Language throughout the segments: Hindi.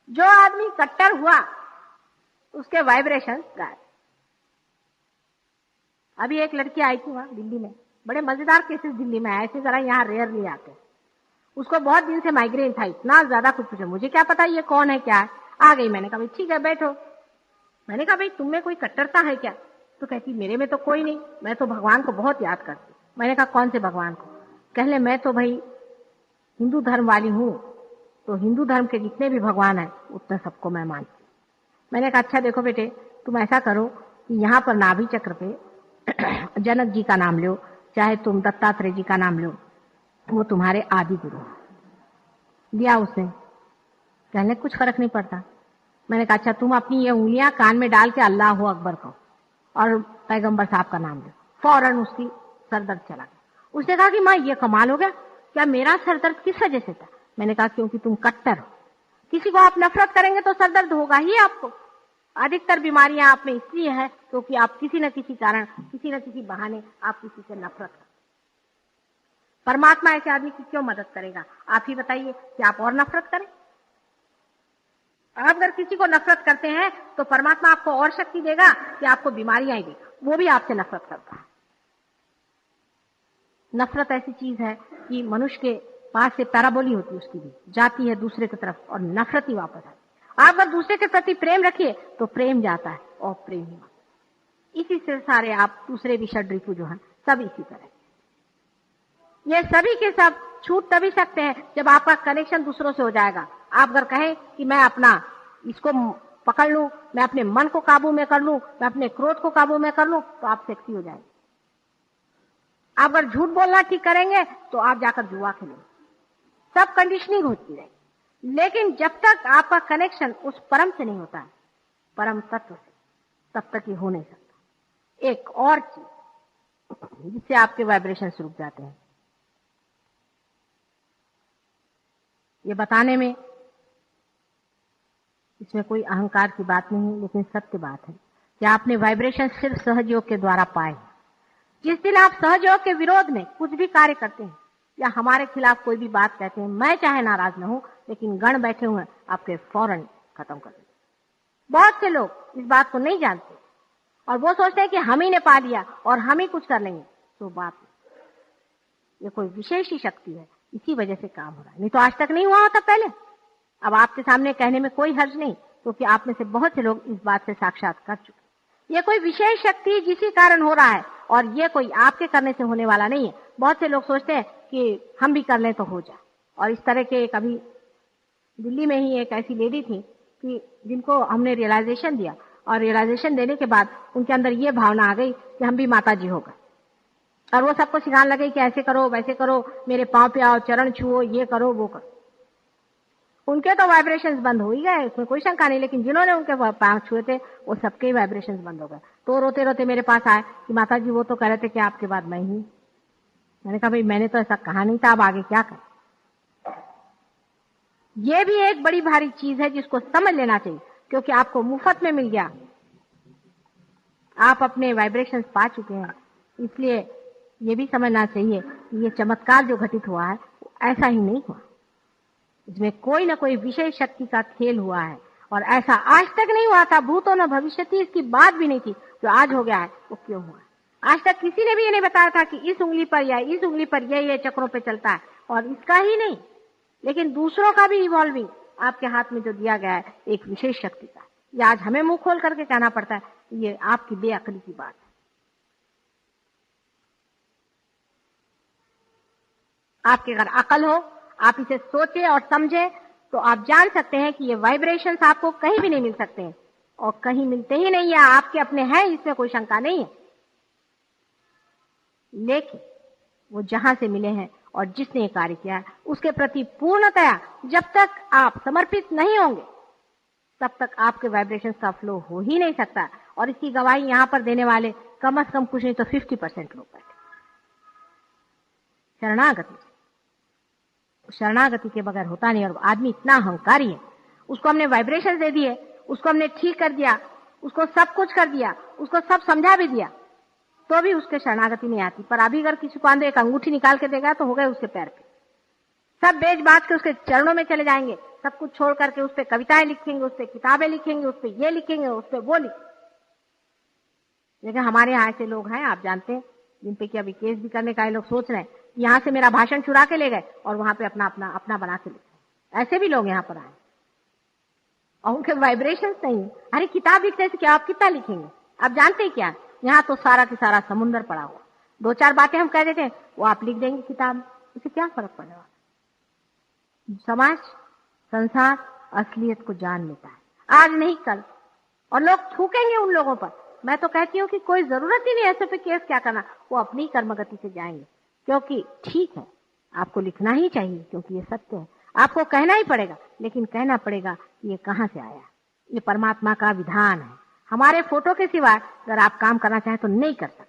जो आदमी कट्टर हुआ उसके वाइब्रेशन गायब। अभी एक लड़की आई थी वहां दिल्ली में, बड़े मजेदार केसेस दिल्ली में आए, ऐसे जरा यहाँ रेयरली आते हैं। उसको बहुत दिन से माइग्रेन था, इतना ज्यादा कुछ पूछा, मुझे क्या पता ये कौन है क्या है। आ गई, मैंने कहा भाई ठीक है बैठो। मैंने कहा भाई तुम में कोई कट्टरता है क्या? तो कहती मेरे में तो कोई नहीं, मैं तो भगवान को बहुत याद करती। मैंने कहा कौन से भगवान को? कहले मैं तो भाई हिंदू धर्म वाली हूँ, तो हिंदू धर्म के जितने भी भगवान है उतने सबको मैं मानती। मैंने कहा अच्छा देखो बेटे, तुम ऐसा करो कि यहाँ पर नाभि चक्र पे जनक जी का नाम लो, चाहे तुम दत्तात्रेय जी का नाम लो, वो तुम्हारे आदि गुरु। दिया उसने, कहने कुछ फर्क नहीं पड़ता। मैंने कहा अच्छा तुम अपनी ये उंगलियां कान में डाल के अल्लाह अकबर कहो और पैगंबर साहब का नाम लो। फौरन उसकी सरदर्द चला गया। उसने कहा कि माँ ये कमाल हो गया, क्या मेरा सरदर्द किस वजह से था? मैंने कहा क्योंकि तुम कट्टर हो, किसी को आप नफरत करेंगे तो सरदर्द होगा ही आपको। अधिकतर बीमारियां आप में इसलिए है क्योंकि आप किसी न किसी कारण, किसी न किसी बहाने आप किसी से नफरत करते। परमात्मा ऐसे आदमी की क्यों मदद करेगा? आप ही बताइए कि आप और नफरत करें? आप अगर किसी को नफरत करते हैं तो परमात्मा आपको और शक्ति देगा कि आपको बीमारियां ही देगा, वो भी आपसे नफरत करता है। नफरत ऐसी चीज है कि मनुष्य के पास से पैराबोली होती है, उसकी भी जाती है दूसरे की तरफ और नफरत ही वापस आती है। आप अगर दूसरे के प्रति प्रेम रखिए तो प्रेम जाता है और प्रेम ही आता है। इसी से सारे आप दूसरे भी षड ऋतु जो है सब इसी तरह, ये सभी के सब छूट तभी सकते हैं जब आपका कनेक्शन दूसरों से हो जाएगा। आप अगर कहें कि मैं अपना इसको पकड़ लूं, मैं अपने मन को काबू में कर लूं, मैं अपने क्रोध को काबू में कर लूं, तो आप सेक्सी हो जाएंगे। आप अगर झूठ बोलना ठीक करेंगे तो आप जाकर जुआ खेलेंगे। सब कंडीशनिंग होती रहेगी, लेकिन जब तक आपका कनेक्शन उस परम से नहीं होता है, परम तत्व से, तब तक ये हो नहीं सकता। एक और चीज जिससे आपके वाइब्रेशन रुक जाते हैं, ये बताने में इसमें कोई अहंकार की बात नहीं है, लेकिन सत्य बात है कि आपने वाइब्रेशन सिर्फ सहयोग के द्वारा पाए। जिस दिन आप सहयोग के विरोध में कुछ भी कार्य करते हैं या हमारे खिलाफ कोई भी बात कहते हैं, मैं चाहे नाराज न हूं, लेकिन गण बैठे हुए आपके फौरन खत्म कर देते। बहुत से लोग इस बात को नहीं जानते और वो सोचते हैं कि हम ही ने पा लिया और हम ही कुछ कर लेंगे। तो बात ये कोई विशेष ही शक्ति है, इसी वजह से काम हो रहा है, नहीं तो आज तक नहीं हुआ होता पहले। अब आपके सामने कहने में कोई हर्ज नहीं, क्योंकि आप में से बहुत से लोग इस बात से साक्षात कर चुके। ये कोई विशेष शक्ति जिसी कारण हो रहा है और ये कोई आपके करने से होने वाला नहीं है। बहुत से लोग सोचते हैं कि हम भी कर लें तो हो जाए। और इस तरह के कभी दिल्ली में ही एक ऐसी लेडी थी कि जिनको हमने रियलाइजेशन दिया और रियलाइजेशन देने के बाद उनके अंदर ये भावना आ गई कि हम भी माता जी हो गए और वो सबको सिखाने लगे कि ऐसे करो वैसे करो, मेरे पांव पे आओ, चरण छुओ, ये करो वो करो। उनके तो वाइब्रेशंस बंद हो ही गए, उसमें कोई शंका नहीं, लेकिन जिन्होंने उनके पांव छुए थे वो सबके वाइब्रेशंस बंद हो गए। तो रोते रोते मेरे पास आए कि माता जी वो तो कह रहे थे कि आपके बाद मैं ही। मैंने कहा भाई मैंने तो ऐसा कहा नहीं था, अब आगे क्या करें। ये भी एक बड़ी भारी चीज है जिसको समझ लेना चाहिए, क्योंकि आपको मुफ्त में मिल गया, आप अपने वाइब्रेशंस पा चुके हैं। इसलिए ये भी समझना चाहिए कि ये चमत्कार जो घटित हुआ है ऐसा ही नहीं हुआ, इसमें कोई ना कोई विशेष शक्ति का खेल हुआ है और ऐसा आज तक नहीं हुआ था, भूतो न भविष्यति, इसकी बात भी नहीं थी। जो आज हो गया है वो क्यों हुआ है? आज तक किसी ने भी ये नहीं बताया था कि इस उंगली पर या इस उंगली पर ये चक्रों पे चलता है, और इसका ही नहीं लेकिन दूसरों का भी इवॉल्विंग आपके हाथ में जो दिया गया है एक विशेष शक्ति का। ये आज हमें मुंह खोल करके कहना पड़ता है, ये आपकी बेअक्ली की बात है। आपके अगर अकल हो, आप इसे सोचे और समझे, तो आप जान सकते हैं कि ये वाइब्रेशंस आपको कहीं भी नहीं मिल सकते हैं और कहीं मिलते ही नहीं है, आपके अपने हैं, इसमें कोई शंका नहीं है। लेकिन वो जहां से मिले हैं और जिसने ये कार्य किया है उसके प्रति पूर्णतया जब तक आप समर्पित नहीं होंगे तब तक आपके वाइब्रेशंस का फ्लो हो ही नहीं सकता। और इसकी गवाही यहां पर देने वाले कम से कम कुछ नहीं तो 50% लोग बैठे। शरणागति के बगैर होता नहीं। और आदमी इतना अहंकारी है, उसको हमने वाइब्रेशन दे दिए, उसको हमने ठीक कर दिया, उसको सब कुछ कर दिया, उसको सब समझा भी दिया, तो भी उसके शरणागति नहीं आती। पर अभी अगर किसी को अंदर एक अंगूठी निकाल के देगा तो हो गए उसके पैर पे, सब बेच बात के उसके चरणों में चले जाएंगे, सब कुछ छोड़ करके उस पर कविताएं लिखेंगे, उस पर किताबें लिखेंगे, उस पर ये लिखेंगे, उस पर वो लिखेंगे। लेकिन हमारे यहाँ ऐसे लोग हैं, आप जानते हैं, जिन पे कि अभी केस भी करने का ये लोग सोच रहे हैं कि यहाँ से मेरा भाषण चुरा के ले गए और वहां पे अपना अपना अपना बना के लिखे। ऐसे भी लोग यहाँ पर आए और उनके वाइब्रेशंस नहीं है। अरे किताब लिखने से क्या, आप कितना लिखेंगे? आप जानते हैं क्या, यहाँ तो सारा की सारा समुंदर पड़ा हुआ। 2-4 बातें हम कह देते हैं, वो आप लिख देंगे किताब, उसे क्या फर्क पड़ने वाला? समाज, संसार असलियत को जान लेता है, आज नहीं कल, और लोग थूकेंगे उन लोगों पर। मैं तो कहती हूँ कि कोई जरूरत ही नहीं ऐसे पे केस क्या करना, वो अपनी कर्मगति से जाएंगे। क्योंकि ठीक है, आपको लिखना ही चाहिए क्योंकि ये सत्य है, आपको कहना ही पड़ेगा, लेकिन कहना पड़ेगा कि ये कहाँ से आया, ये परमात्मा का विधान है। हमारे फोटो के सिवाय अगर आप काम करना चाहें तो नहीं कर सकते।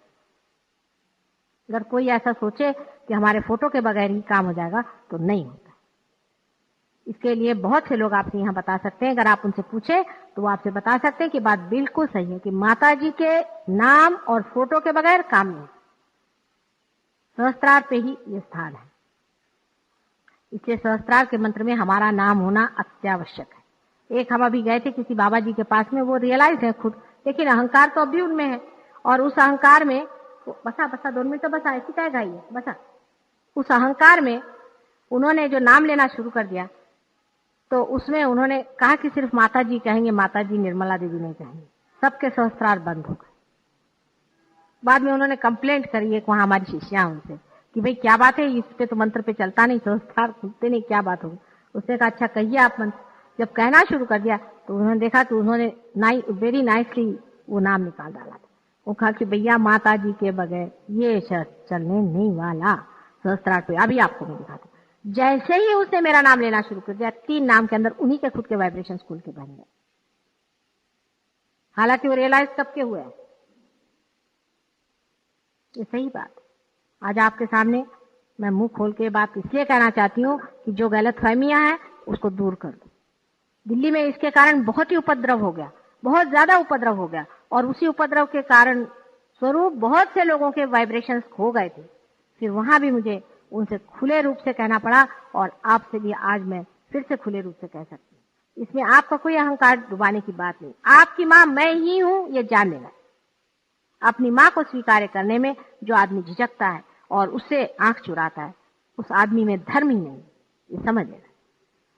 अगर कोई ऐसा सोचे कि हमारे फोटो के बगैर ही काम हो जाएगा तो नहीं होता। इसके लिए बहुत से लोग आपसे यहाँ बता सकते हैं, अगर आप उनसे पूछे तो वो आपसे बता सकते हैं कि बात बिल्कुल सही है कि माता जी के नाम और फोटो के बगैर काम नहीं। सहस्त्रार पे ही ये स्थान है, इसलिए सहस्त्रार के मंत्र में हमारा नाम होना अत्यावश्यक है। एक हम अभी गए थे किसी बाबा जी के पास में, वो रियलाइज है खुद, लेकिन अहंकार तो अभी उनमें है, और उस अहंकार में बसा 2 मिनट तो बसा, ऐसी क्या गाई है, बसा। उस अहंकार में उन्होंने जो नाम लेना शुरू कर दिया, तो उसमें उन्होंने कहा कि सिर्फ माता जी कहेंगे, माता जी निर्मला देवी नहीं कहेंगे, सबके सहस्त्रार बंद हो गए। बाद में उन्होंने कंप्लेंट करी एक वहां हमारी शिष्या उनसे कि भाई क्या बात है, इस पे तो मंत्र पे चलता नहीं, सहस्त्रार खुलते नहीं, क्या बात होगी? उसने कहा अच्छा कहिए आप मंत्र। जब कहना शुरू कर दिया तो उन्होंने देखा कि उन्होंने वेरी नाइसली वो नाम निकाल डाला था। वो कहा कि भैया माता जी के बगैर ये शर्त चलने नहीं वाला। सहस्त्रार पे अभी आपको मैं दिखाता हूं। जैसे ही उसने मेरा नाम लेना शुरू कर दिया, 3 नाम के अंदर उन्हीं के खुद के वाइब्रेशन खुल के बन गए। हालांकि वो रियलाइज कब के हुए हैं, ये सही बात। आज आपके सामने मैं मुंह खोल के बात इसलिए कहना चाहती हूँ कि जो गलतफहमियां हैं उसको दूर कर दो। दिल्ली में इसके कारण बहुत ही उपद्रव हो गया, बहुत ज्यादा उपद्रव हो गया, और उसी उपद्रव के कारण स्वरूप बहुत से लोगों के वाइब्रेशंस खो गए थे। फिर वहां भी मुझे उनसे खुले रूप से कहना पड़ा, और आपसे भी आज मैं फिर से खुले रूप से कह सकती हूँ। इसमें आपका कोई अहंकार डुबाने की बात नहीं। आपकी माँ मैं ही हूं, ये जान लेना। अपनी माँ को स्वीकार करने में जो आदमी झिझकता है और उससे आंख चुराता है, उस आदमी में धर्म ही नहीं, ये समझ लेना।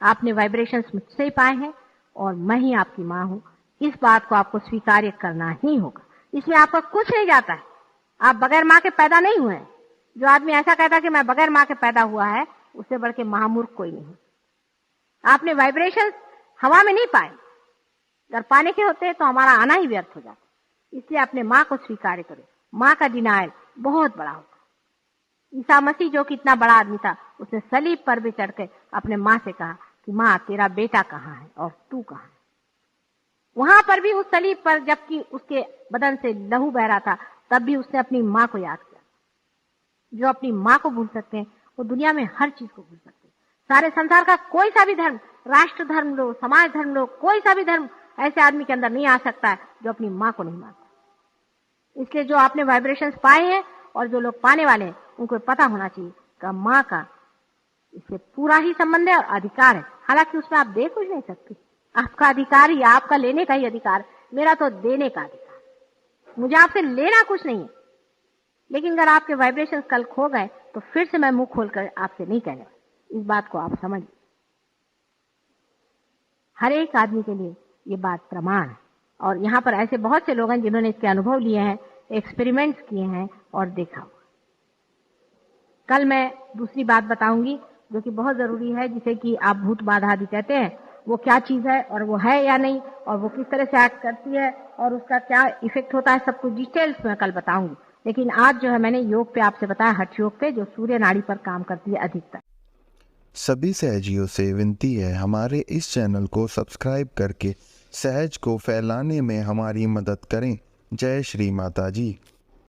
आपने वाइब्रेशंस मुझसे ही पाए हैं और मैं ही आपकी माँ हूं, इस बात को आपको स्वीकार करना ही होगा। इसमें आपका कुछ नहीं जाता है, आप बगैर माँ के पैदा नहीं हुए हैं। जो आदमी ऐसा कहता है कि मैं बगैर माँ के पैदा हुआ है, उससे बढ़ के महामूर्ख कोई नहीं। आपने वाइब्रेशंस हवा में नहीं पाए, अगर पाने के होते तो हमारा आना ही व्यर्थ हो जाता। इसलिए अपने माँ को स्वीकार करो। माँ का डिनायल बहुत बड़ा होता है। ईसा मसीह जो कि इतना बड़ा आदमी था, उसने सलीब पर भी चढ़ के अपने माँ से कहा कि माँ तेरा बेटा कहाँ है और तू कहाँ है। वहां पर भी उस सलीब पर जबकि उसके बदन से लहू बह रहा था, तब भी उसने अपनी माँ को याद किया। जो अपनी माँ को भूल सकते हैं वो दुनिया में हर चीज को भूल सकते हैं। सारे संसार का कोई सा भी धर्म, राष्ट्र धर्म लो, समाज धर्म लो, कोई सा भी धर्म ऐसे आदमी के अंदर नहीं आ सकता है जो अपनी माँ को नहीं मानता। इसलिए जो आपने वाइब्रेशंस पाए हैं और जो लोग पाने वाले हैं, उनको पता होना चाहिए कि माँ का इससे पूरा ही संबंध है और अधिकार है। हालांकि उसमें आप दे कुछ नहीं सकते, आपका अधिकार ही, आपका लेने का ही अधिकार, मेरा तो देने का अधिकार। मुझे आपसे लेना कुछ नहीं है, लेकिन अगर आपके वाइब्रेशंस कल खो गए तो फिर से मैं मुंह खोलकर आपसे नहीं कहने वाली। इस बात को आप समझ, हर एक आदमी के लिए ये बात प्रमाण है। और यहाँ पर ऐसे बहुत से लोग हैं जिन्होंने इसके अनुभव लिए हैं, एक्सपेरिमेंट्स किए हैं और देखा हुआ। कल मैं दूसरी बात बताऊंगी जो कि बहुत जरूरी है, जिसे कि आप भूत बाधा आदि कहते हैं। वो क्या चीज है और वो है या नहीं, और वो किस तरह से एक्ट करती है और उसका क्या इफेक्ट होता है, सब कुछ डिटेल्स में कल बताऊंगी। लेकिन आज जो है मैंने योग पे आपसे बताया, हठ योग पे, जो सूर्य नाड़ी पर काम करती है अधिकतर। सभी सहजियों से विनती है, हमारे इस चैनल को सब्सक्राइब करके सहज को फैलाने में हमारी मदद करें। जय श्री माता जी।